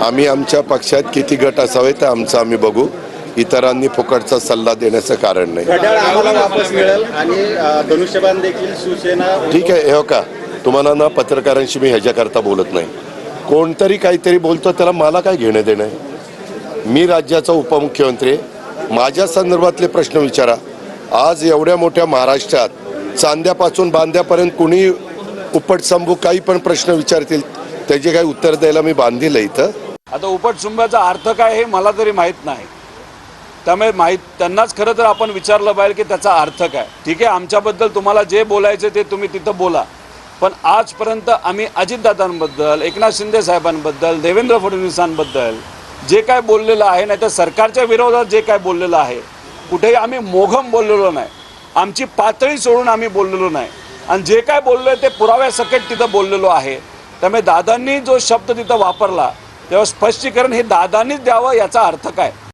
आम्ही आमच्या पक्षात किती गट असावे ते आमचं आम्ही बघू. इतरांनी फुकटचा सल्ला देण्याचं कारण नाही. घड्याळ आम्हाला वापस मिळेल आणि धनुष्यबाण देखील शिवसेना. ठीक आहे, हे का तुम्हाला ना पत्रकारांशी मी ह्याच्याकरता बोलत नाही. कोणतरी काहीतरी बोलतो त्याला मला काय घेणं देणं आहे. मी राज्याचा उपमुख्यमंत्री आहे. माझ्या संदर्भातले प्रश्न विचारा. आज एवढ्या मोठ्या महाराष्ट्रात चांद्यापासून बांद्यापर्यंत कुणी उपटसंभू काही पण प्रश्न विचारतील त्याचे काही उत्तर द्यायला मी बांधील इथं. आता उपटसुंबाचा अर्थ काय हे मला तरी माहीत नाही. त्यामुळे त्यांनाच खरं तर आपण विचारलं पाहिजे की त्याचा अर्थ काय. ठीक आहे, आमच्याबद्दल तुम्हाला जे बोलायचं ते तुम्ही तिथं बोला, पण आजपर्यंत आम्ही अजितदादांबद्दल, एकनाथ शिंदे साहेबांबद्दल, देवेंद्र फडणवीसांबद्दल जे काय बोललेलं आहे, नाही तर सरकारच्या विरोधात जे काय बोललेलं आहे, कुठेही आम्ही मोघम बोललेलो नाही. आमची पातळी सोडून आम्ही बोललेलो नाही. आणि जे काय बोललो ते पुराव्यासकट तिथं बोललेलो आहे. त्यामुळे दादांनी जो शब्द तिथं वापरला तेव्हा स्पष्टीकरण हे दादांनीच द्यावं याचा अर्थ काय.